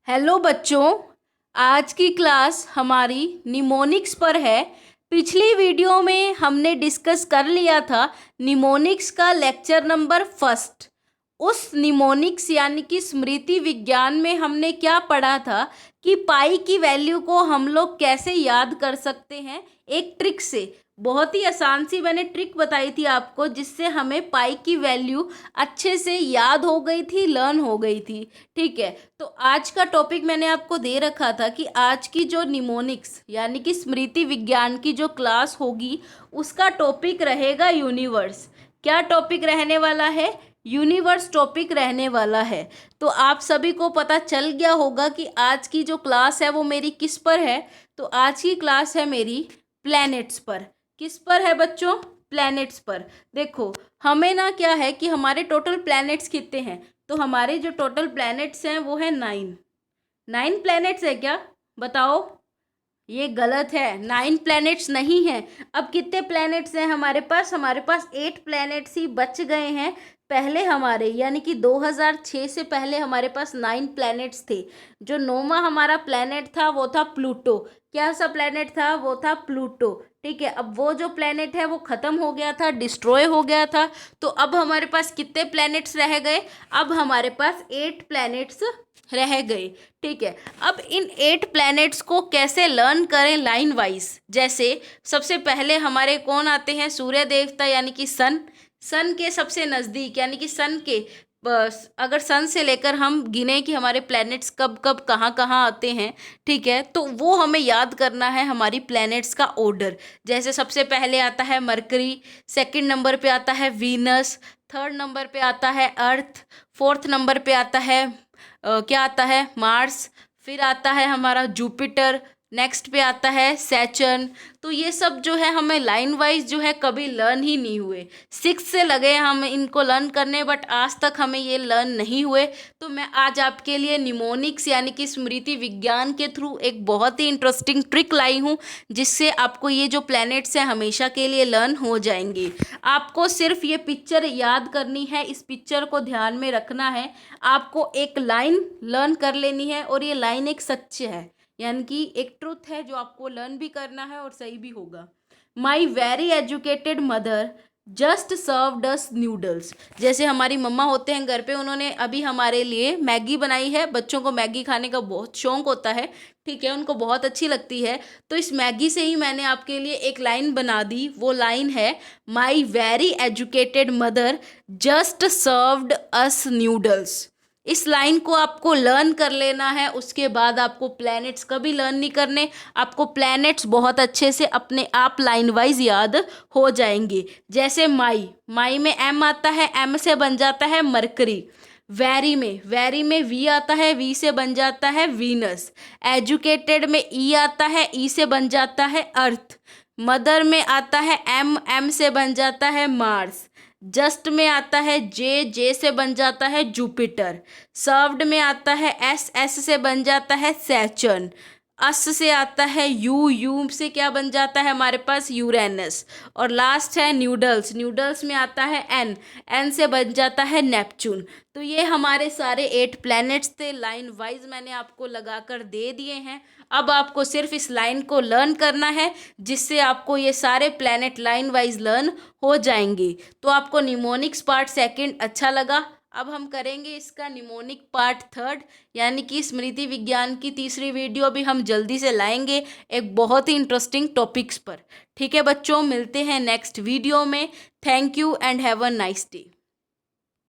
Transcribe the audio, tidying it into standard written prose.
Hello बच्चों, आज की क्लास हमारी निमोनिक्स पर है। पिछली वीडियो में हमने डिस्कस कर लिया था निमोनिक्स का लेक्चर नंबर फर्स्ट। उस निमोनिक्स यानी कि स्मृति विज्ञान में हमने क्या पढ़ा था कि पाई की वैल्यू को हम लोग कैसे याद कर सकते हैं एक ट्रिक से। बहुत ही आसान सी मैंने ट्रिक बताई थी आपको, जिससे हमें पाई की वैल्यू अच्छे से याद हो गई थी, लर्न हो गई थी। ठीक है, तो आज का टॉपिक मैंने आपको दे रखा था कि आज की जो निमोनिक्स यानी कि स्मृति विज्ञान की जो क्लास होगी उसका टॉपिक रहेगा यूनिवर्स। क्या टॉपिक रहने वाला है? यूनिवर्स टॉपिक रहने वाला है। तो आप सभी को पता चल गया होगा कि आज की जो क्लास है वो मेरी किस पर है। तो आज की क्लास है मेरी प्लैनेट्स पर। किस पर है बच्चों? प्लैनेट्स पर। देखो, हमें ना क्या है कि हमारे टोटल प्लैनेट्स कितने हैं। तो हमारे जो टोटल प्लैनेट्स हैं वो है 9 प्लैनेट्स है क्या? बताओ। ये गलत है, 9 प्लैनेट्स नहीं है। अब कितने प्लैनेट्स हैं हमारे पास? हमारे पास 8 प्लैनेट्स ही बच गए हैं। पहले हमारे यानी कि 2006 से पहले हमारे पास 9 प्लैनेट्स थे। जो 9वां हमारा प्लैनेट था वो था प्लूटो। क्या सा प्लैनेट था? वो था प्लूटो। ठीक है, अब वो जो प्लैनेट है वो ख़त्म हो गया था, डिस्ट्रॉय हो गया था। तो अब हमारे पास कितने प्लैनेट्स रह गए? अब हमारे पास 8 प्लैनेट्स रह गए। ठीक है, अब इन 8 प्लैनेट्स को कैसे लर्न करें लाइन वाइज। जैसे सबसे पहले हमारे कौन आते हैं? सूर्य देवता यानी कि सन के सबसे नज़दीक यानी कि सन के अगर सन से लेकर हम गिने कि हमारे प्लैनेट्स कब कब कहाँ कहाँ आते हैं, ठीक है, तो वो हमें याद करना है हमारी प्लैनेट्स का ऑर्डर। जैसे सबसे पहले आता है मरकरी, सेकंड नंबर पे आता है वीनस, थर्ड नंबर पे आता है अर्थ, फोर्थ नंबर पे आता है क्या आता है? मार्स। फिर आता है हमारा जुपिटर, नेक्स्ट पे आता है सैटर्न। तो ये सब जो है हमें लाइन वाइज जो है कभी लर्न ही नहीं हुए। 6 से लगे हम इनको लर्न करने, बट आज तक हमें ये लर्न नहीं हुए। तो मैं आज आपके लिए निमोनिक्स यानी कि स्मृति विज्ञान के थ्रू एक बहुत ही इंटरेस्टिंग ट्रिक लाई हूँ, जिससे आपको ये जो प्लैनेट्स हैं हमेशा के लिए लर्न हो जाएंगे। आपको सिर्फ ये पिक्चर याद करनी है, इस पिक्चर को ध्यान में रखना है। आपको एक लाइन लर्न कर लेनी है और ये लाइन एक सच है, यानी कि एक ट्रुथ है जो आपको लर्न भी करना है और सही भी होगा। My very educated mother just served us noodles. जैसे हमारी मम्मा होते हैं घर पे, उन्होंने अभी हमारे लिए मैगी बनाई है। बच्चों को मैगी खाने का बहुत शौक होता है, ठीक है, उनको बहुत अच्छी लगती है। तो इस मैगी से ही मैंने आपके लिए एक लाइन बना दी। वो लाइन है my very educated mother just served us noodles. इस लाइन को आपको लर्न कर लेना है, उसके बाद आपको प्लैनेट्स कभी लर्न नहीं करने। आपको प्लैनेट्स बहुत अच्छे से अपने आप लाइन वाइज याद हो जाएंगे। जैसे माई में एम आता है, एम से बन जाता है मरकरी। वेरी में वी आता है, वी से बन जाता है वीनस। एजुकेटेड में ई आता है, ई से बन जाता है अर्थ। मदर में आता है एम, एम से बन जाता है मार्स। जस्ट में आता है जे, जे से बन जाता है जुपिटर। सर्व्ड में आता है एस, एस से बन जाता है सैटर्न। अस से आता है यू, यू से क्या बन जाता है हमारे पास? यूरेनस। और लास्ट है न्यूडल्स, न्यूडल्स में आता है एन, एन से बन जाता है नेपच्यून। तो ये हमारे सारे 8 प्लैनेट्स थे, लाइन वाइज मैंने आपको लगाकर दे दिए हैं। अब आपको सिर्फ इस लाइन को लर्न करना है, जिससे आपको ये सारे प्लैनेट लाइन वाइज लर्न हो जाएंगे। तो आपको निमोनिक्स पार्ट सेकंड अच्छा लगा। अब हम करेंगे इसका निमोनिक पार्ट थर्ड, यानी कि स्मृति विज्ञान की तीसरी वीडियो भी हम जल्दी से लाएंगे एक बहुत ही इंटरेस्टिंग टॉपिक्स पर। ठीक है बच्चों, मिलते हैं नेक्स्ट वीडियो में। Thank you and have a nice day.